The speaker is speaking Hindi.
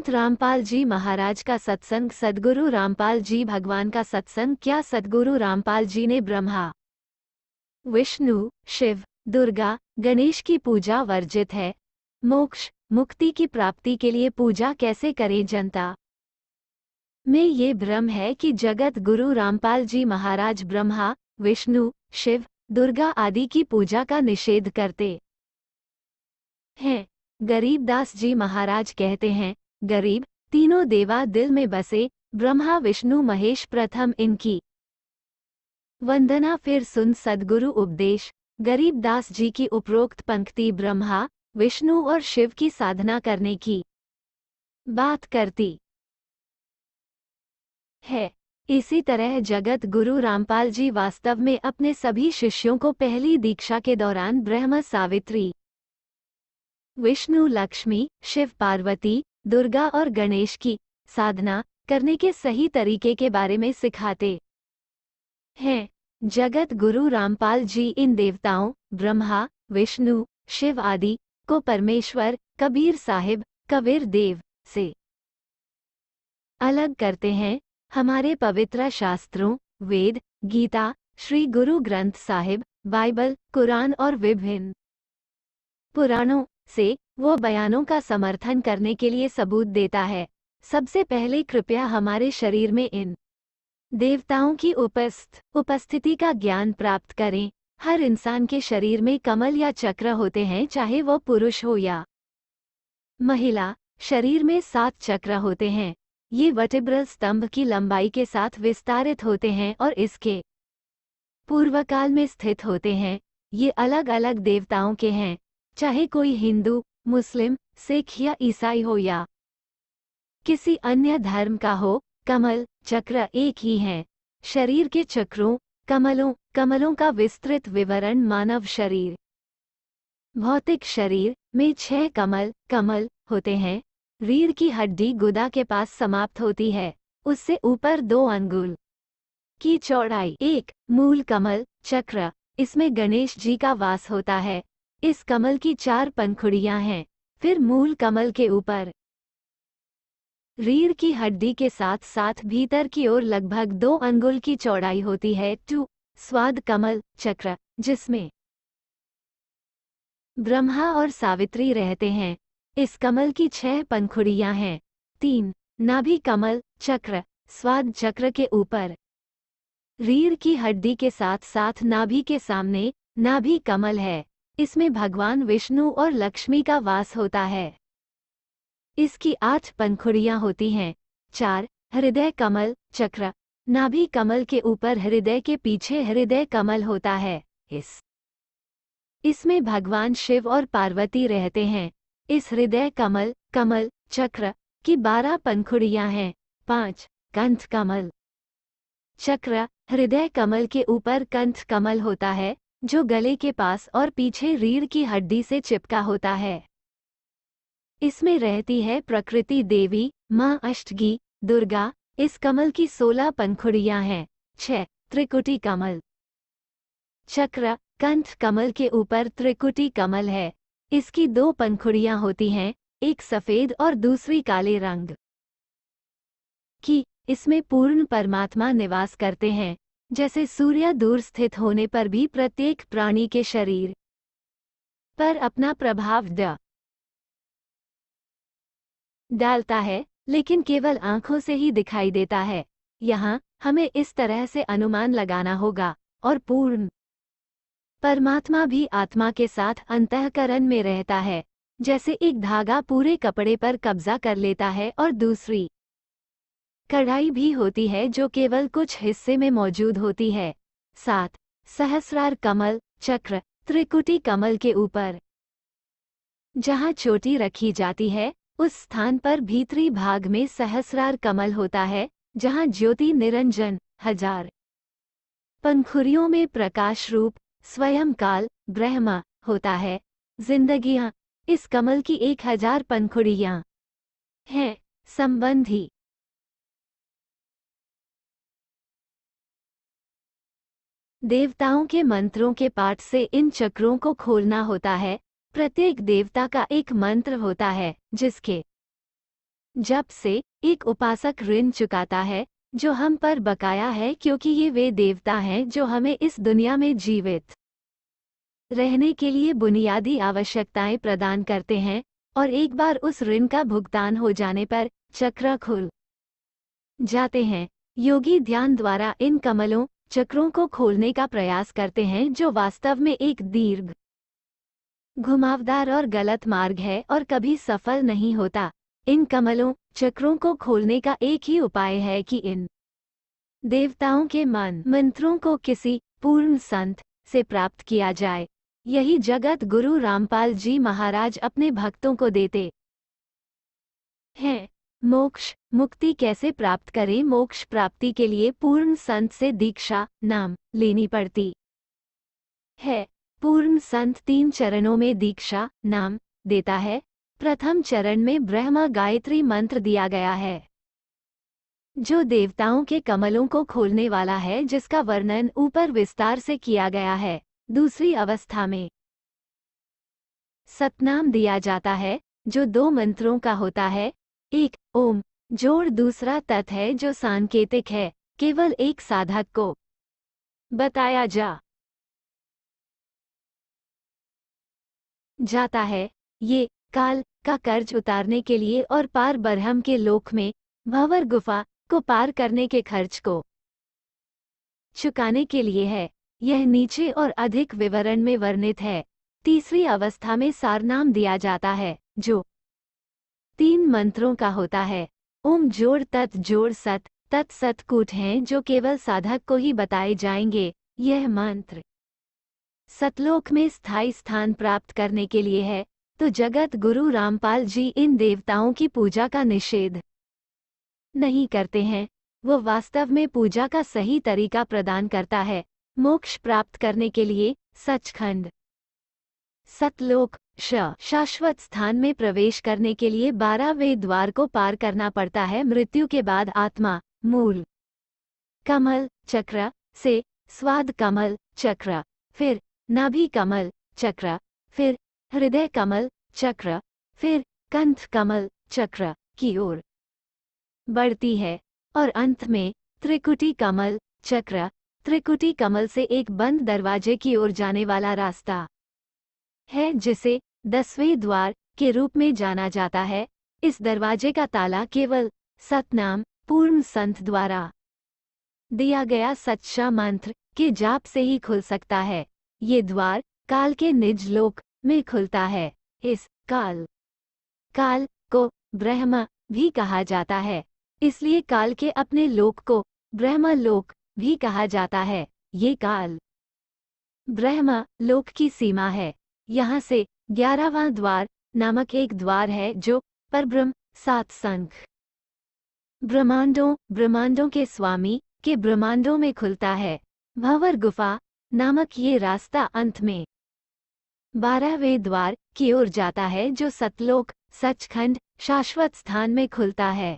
संत रामपाल जी महाराज का सत्संग। सद्गुरु रामपाल जी भगवान का सत्संग। क्या सद्गुरु रामपाल जी ने ब्रह्मा, विष्णु, शिव, दुर्गा, गणेश की पूजा वर्जित है? मोक्ष, मुक्ति की प्राप्ति के लिए पूजा कैसे करें? जनता में ये भ्रम है कि जगत गुरु रामपाल जी महाराज ब्रह्मा, विष्णु, शिव, दुर्गा आदि की पूजा का निषेध करते हैं। गरीबदास जी महाराज कहते हैं, गरीब, तीनों देवा दिल में बसे, ब्रह्मा विष्णु महेश प्रथम इनकी वंदना। फिर सुन सद्गुरु उपदेश। गरीबदास जी की उपरोक्त पंक्ति ब्रह्मा, विष्णु और शिव की साधना करने की बात करती है। इसी तरह जगत गुरु रामपाल जी वास्तव में अपने सभी शिष्यों को पहली दीक्षा के दौरान ब्रह्म सावित्री, विष्णु लक्ष्मी, शिव पार्वती, दुर्गा और गणेश की साधना करने के सही तरीके के बारे में सिखाते हैं। जगत गुरु रामपाल जी इन देवताओं ब्रह्मा, विष्णु, शिव आदि को परमेश्वर, कबीर साहिब, कबीर देव से अलग करते हैं। हमारे पवित्र शास्त्रों, वेद, गीता, श्री गुरु ग्रंथ साहिब, बाइबल, कुरान और विभिन्न पुराणों से वो बयानों का समर्थन करने के लिए सबूत देता है। सबसे पहले कृपया हमारे शरीर में इन देवताओं की उपस्थिति का ज्ञान प्राप्त करें। हर इंसान के शरीर में कमल या चक्र होते हैं, चाहे वो पुरुष हो या महिला। शरीर में 7 चक्र होते हैं। ये वर्टिब्रल स्तंभ की लंबाई के साथ विस्तारित होते हैं और इसके पूर्वकाल में स्थित होते हैं। ये अलग अलग देवताओं के हैं, चाहे कोई हिंदू, मुस्लिम, सिख या ईसाई हो या किसी अन्य धर्म का हो। कमल चक्र एक ही हैं। शरीर के चक्रों, कमलों का विस्तृत विवरण। मानव शरीर, भौतिक शरीर में 6 कमल होते हैं। रीढ़ की हड्डी गुदा के पास समाप्त होती है। उससे ऊपर 2 अंगुल की चौड़ाई एक मूल कमल चक्र, इसमें गणेश जी का वास होता है। इस कमल की 4 पंखुड़ियां हैं। फिर मूल कमल के ऊपर रीढ़ की हड्डी के साथ साथ भीतर की ओर लगभग 2 अंगुल की चौड़ाई होती है। 2 स्वाद कमल चक्र, जिसमें ब्रह्मा और सावित्री रहते हैं। इस कमल की 6 पंखुड़ियां हैं। 3 नाभि कमल चक्र, स्वाद चक्र के ऊपर रीढ़ की हड्डी के साथ साथ नाभि के सामने नाभि कमल है। इसमें भगवान विष्णु और लक्ष्मी का वास होता है। इसकी 8 पंखुड़ियां होती हैं। 4 हृदय कमल चक्र, नाभि कमल के ऊपर हृदय के पीछे हृदय कमल होता है। इसमें भगवान शिव और पार्वती रहते हैं। इस हृदय कमल चक्र की 12 पंखुड़ियां हैं। 5 कंठ कमल चक्र, हृदय कमल के ऊपर कंठ कमल होता है, जो गले के पास और पीछे रीढ़ की हड्डी से चिपका होता है। इसमें रहती है प्रकृति देवी मां अष्टगी दुर्गा। इस कमल की 16 पंखुड़ियां हैं। 6 त्रिकुटी कमल चक्र, कंठ कमल के ऊपर त्रिकुटी कमल है। इसकी 2 पंखुड़ियां होती हैं, एक सफेद और दूसरी काले रंग की। इसमें पूर्ण परमात्मा निवास करते हैं। जैसे सूर्य दूर स्थित होने पर भी प्रत्येक प्राणी के शरीर पर अपना प्रभाव डालता है, लेकिन केवल आंखों से ही दिखाई देता है। यहाँ हमें इस तरह से अनुमान लगाना होगा। और पूर्ण परमात्मा भी आत्मा के साथ अंतःकरण में रहता है। जैसे एक धागा पूरे कपड़े पर कब्जा कर लेता है और दूसरी कढ़ाई भी होती है जो केवल कुछ हिस्से में मौजूद होती है। 7 सहस्रार कमल चक्र, त्रिकुटी कमल के ऊपर जहाँ चोटी रखी जाती है, उस स्थान पर भीतरी भाग में सहस्रार कमल होता है, जहाँ ज्योति निरंजन 1000 पंखुड़ियों में प्रकाश रूप स्वयं काल ब्रह्म होता है। जिंदगियां, इस कमल की 1000 पंखुड़ियां हैं। संबंधी देवताओं के मंत्रों के पाठ से इन चक्रों को खोलना होता है। प्रत्येक देवता का एक मंत्र होता है, जिसके जब से एक उपासक ऋण चुकाता है जो हम पर बकाया है, क्योंकि ये वे देवता हैं जो हमें इस दुनिया में जीवित रहने के लिए बुनियादी आवश्यकताएं प्रदान करते हैं, और एक बार उस ऋण का भुगतान हो जाने पर चक्र खुल जाते हैं। योगी ध्यान द्वारा इन कमलों चक्रों को खोलने का प्रयास करते हैं, जो वास्तव में एक दीर्घ, घुमावदार और गलत मार्ग है और कभी सफल नहीं होता। इन कमलों चक्रों को खोलने का एक ही उपाय है कि इन देवताओं के मंत्रों को किसी पूर्ण संत से प्राप्त किया जाए। यही जगत गुरु रामपाल जी महाराज अपने भक्तों को देते हैं। मोक्ष मुक्ति कैसे प्राप्त करें? मोक्ष प्राप्ति के लिए पूर्ण संत से दीक्षा नाम लेनी पड़ती है। पूर्ण संत 3 चरणों में दीक्षा नाम देता है। प्रथम चरण में ब्रह्म गायत्री मंत्र दिया गया है, जो देवताओं के कमलों को खोलने वाला है, जिसका वर्णन ऊपर विस्तार से किया गया है। दूसरी अवस्था में सतनाम दिया जाता है, जो 2 मंत्रों का होता है। एक ओम जोड़ दूसरा तत् है, जो सांकेतिक है, केवल एक साधक को बताया जाता है। ये काल का कर्ज उतारने के लिए और पार ब्रह्म के लोक में भंवर गुफा को पार करने के खर्च को चुकाने के लिए है। यह नीचे और अधिक विवरण में वर्णित है। तीसरी अवस्था में सारनाम दिया जाता है, जो 3 मंत्रों का होता है। ओम जोड़ तत् जोड़ सत तत् सतकूट हैं, जो केवल साधक को ही बताए जाएंगे। यह मंत्र सतलोक में स्थायी स्थान प्राप्त करने के लिए है। तो जगत गुरु रामपाल जी इन देवताओं की पूजा का निषेध नहीं करते हैं। वो वास्तव में पूजा का सही तरीका प्रदान करता है। मोक्ष प्राप्त करने के लिए सचखंड सतलोक शाश्वत स्थान में प्रवेश करने के लिए 12वें द्वार को पार करना पड़ता है। मृत्यु के बाद आत्मा मूल कमल चक्र से स्वाद कमल चक्र, फिर नाभि कमल चक्र, फिर हृदय कमल चक्र, फिर कंठ कमल चक्र की ओर बढ़ती है, और अंत में त्रिकुटी कमल चक्र। त्रिकुटी कमल से एक बंद दरवाजे की ओर जाने वाला रास्ता है, जिसे 10वें द्वार के रूप में जाना जाता है। इस दरवाजे का ताला केवल सतनाम पूर्ण संत द्वारा दिया गया सच्चा मंत्र के जाप से ही खुल सकता है। ये द्वार काल के निज लोक में खुलता है। इस काल को ब्रह्म भी कहा जाता है, इसलिए काल के अपने लोक को ब्रह्म लोक भी कहा जाता है। ये काल ब्रह्म लोक की सीमा है। यहाँ से 11वां द्वार नामक एक द्वार है, जो परब्रह्म 7 संख ब्रह्मांडों के स्वामी के ब्रह्मांडों में खुलता है। भंवर गुफा नामक ये रास्ता अंत में 12वें द्वार की ओर जाता है, जो सतलोक सचखंड शाश्वत स्थान में खुलता है।